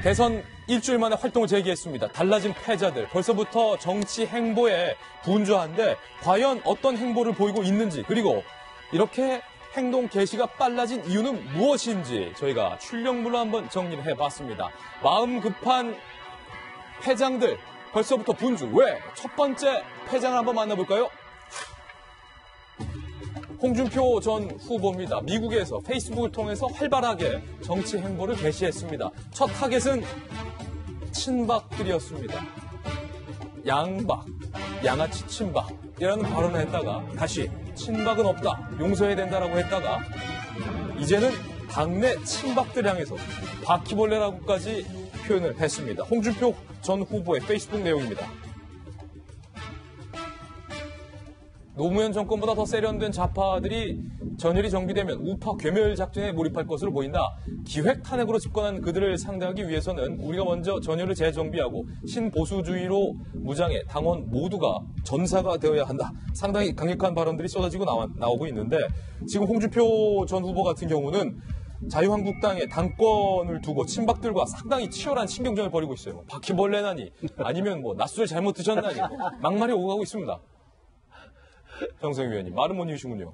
대선 일주일 만에 활동을 재개했습니다. 달라진 패자들, 벌써부터 정치 행보에 분주한데 과연 어떤 행보를 보이고 있는지, 그리고 이렇게 행동 개시가 빨라진 이유는 무엇인지 저희가 출력물로 한번 정리를 해봤습니다. 마음 급한 패장들, 벌써부터 분주. 왜? 첫 번째 패장을 한번 만나볼까요? 홍준표 전 후보입니다. 미국에서 페이스북을 통해서 활발하게 정치 행보를 개시했습니다. 첫 타겟은 친박들이었습니다. 양박, 양아치 친박이라는 발언을 했다가 다시 친박은 없다, 용서해야 된다라고 했다가 이제는 당내 친박들 향해서 바퀴벌레라고까지 표현을 했습니다. 홍준표 전 후보의 페이스북 내용입니다. 노무현 정권보다 더 세련된 좌파들이 전열이 정비되면 우파 괴멸 작전에 몰입할 것으로 보인다. 기획 탄핵으로 집권한 그들을 상대하기 위해서는 우리가 먼저 전열을 재정비하고 신보수주의로 무장해 당원 모두가 전사가 되어야 한다. 상당히 강력한 발언들이 쏟아지고 나오고 있는데, 지금 홍준표 전 후보 같은 경우는 자유한국당의 당권을 두고 친박들과 상당히 치열한 신경전을 벌이고 있어요. 바퀴벌레나니 아니면 낮술을 잘못 드셨나니 막말이 오가고 있습니다. 정세영 위원님, 말은 못 이으시군요.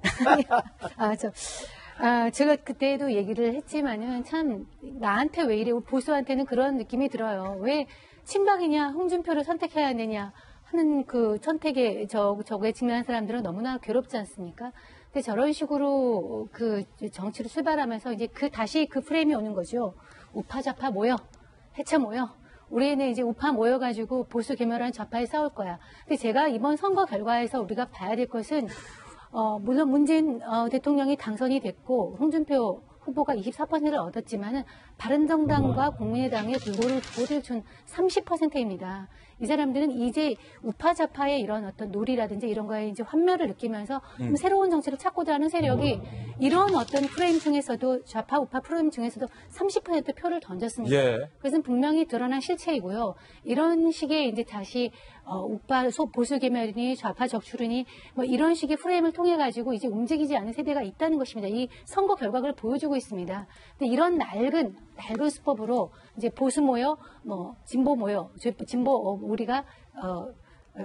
제가 그때도 얘기를 했지만은 참 나한테 왜 이래, 보수한테는 그런 느낌이 들어요. 왜 친박이냐, 홍준표를 선택해야 되냐 하는 그 선택에 저거에 직면한 사람들은 너무나 괴롭지 않습니까? 근데 저런 식으로 그 정치를 출발하면서 이제 다시 그 프레임이 오는 거죠. 우파 좌파 모여, 해체 모여. 우리는 이제 우파 모여가지고 보수 괴멸한 좌파에 싸울 거야. 근데 제가 이번 선거 결과에서 우리가 봐야 될 것은, 물론 문재인 대통령이 당선이 됐고, 홍준표 후보가 24%를 얻었지만은, 바른정당과 국민의당의 불고를 준 30%입니다. 이 사람들은 이제 우파 좌파의 이런 어떤 놀이라든지 이런 거에 이제 환멸을 느끼면서 좀 새로운 정치를 찾고자 하는 세력이 이런 어떤 프레임 중에서도, 좌파 우파 프레임 중에서도 30% 표를 던졌습니다. 예. 그것은 분명히 드러난 실체이고요. 이런 식의 이제 다시 우파 보수 계멸이니 좌파 적출이니 이런 식의 프레임을 통해 가지고 이제 움직이지 않은 세대가 있다는 것입니다. 이 선거 결과를 보여주고 있습니다. 근데 이런 낡은 수법으로 이제 보수 모여, 진보 모여, 우리가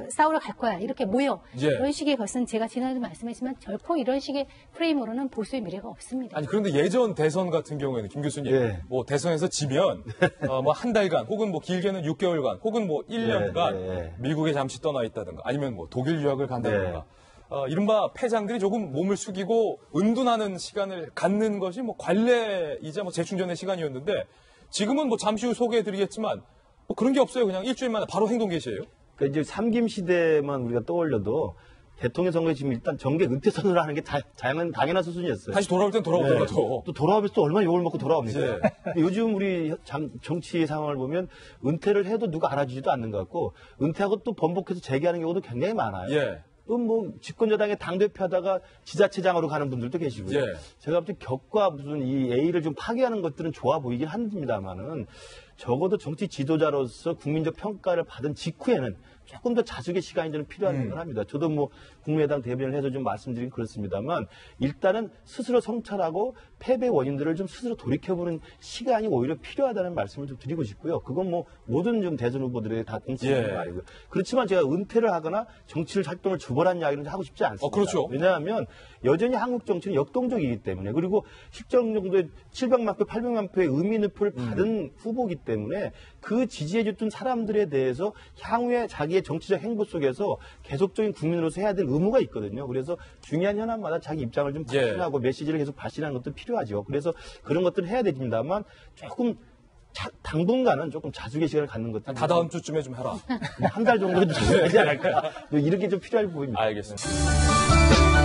싸우러 갈 거야, 이렇게 모여. 예. 이런 식의 것은 제가 지난해도 말씀했지만 결코 이런 식의 프레임으로는 보수의 미래가 없습니다. 아니, 그런데 예전 대선 같은 경우에는 김 교수님, 예. 대선에서 지면 한 달간 혹은 길게는 6개월간 혹은 1년간 미국에 잠시 떠나 있다든가 아니면 독일 유학을 간다든가 이른바 패장들이 조금 몸을 숙이고 은둔하는 시간을 갖는 것이 관례이자 재충전의 시간이었는데, 지금은 잠시 후 소개해드리겠지만 그런 게 없어요. 그냥 일주일 만에 바로 행동 개시예요. 그러니까 이제 삼김 시대만 우리가 떠올려도 대통령 선거에 지금 일단 정계 은퇴 선언을 하는 게 당연한 수순이었어요. 다시 돌아올 땐 돌아오더라도. 또 돌아오면서 또 얼마나 욕을 먹고 돌아옵니까? 네. 요즘 우리 정치 상황을 보면 은퇴를 해도 누가 알아주지도 않는 것 같고, 은퇴하고 또 번복해서 재개하는 경우도 굉장히 많아요. 예. 또 집권여당의 당대표 하다가 지자체장으로 가는 분들도 계시고요. 예. 제가 볼 때 격과 무슨 이 A를 좀 파괴하는 것들은 좋아 보이긴 합니다만은, 적어도 정치 지도자로서 국민적 평가를 받은 직후에는 조금 더 자숙의 시간이 저는 필요한 생각을 합니다. 저도 국민의당 대변을 해서 좀 말씀드리긴 그렇습니다만, 일단은 스스로 성찰하고 패배 원인들을 좀 스스로 돌이켜보는 시간이 오히려 필요하다는 말씀을 좀 드리고 싶고요. 그건 모든 좀 대선 후보들의 다 공통된 말이고요. 그렇지만 제가 은퇴를 하거나 정치를 활동을 주벌한 이야기는 하고 싶지 않습니다. 그렇죠. 왜냐하면 여전히 한국 정치는 역동적이기 때문에, 그리고 실정 정도의 700만 표, 800만 표의 의미표를 받은 후보이기 때문에 그 지지해줬던 사람들에 대해서 향후에 자기의 정치적 행보 속에서 계속적인 국민으로서 해야 될 의무가 있거든요. 그래서 중요한 현안마다 자기 입장을 좀 발신하고 메시지를 계속 발신하는 것도 필요하죠. 그래서 그런 것들을 해야 됩니다만, 조금 당분간은 조금 자숙의 시간을 갖는 것들. 다다음 주쯤에 좀 해라. 한 달 정도 좀 되지 않을까. 이렇게 좀 필요할 보입니다. 알겠습니다.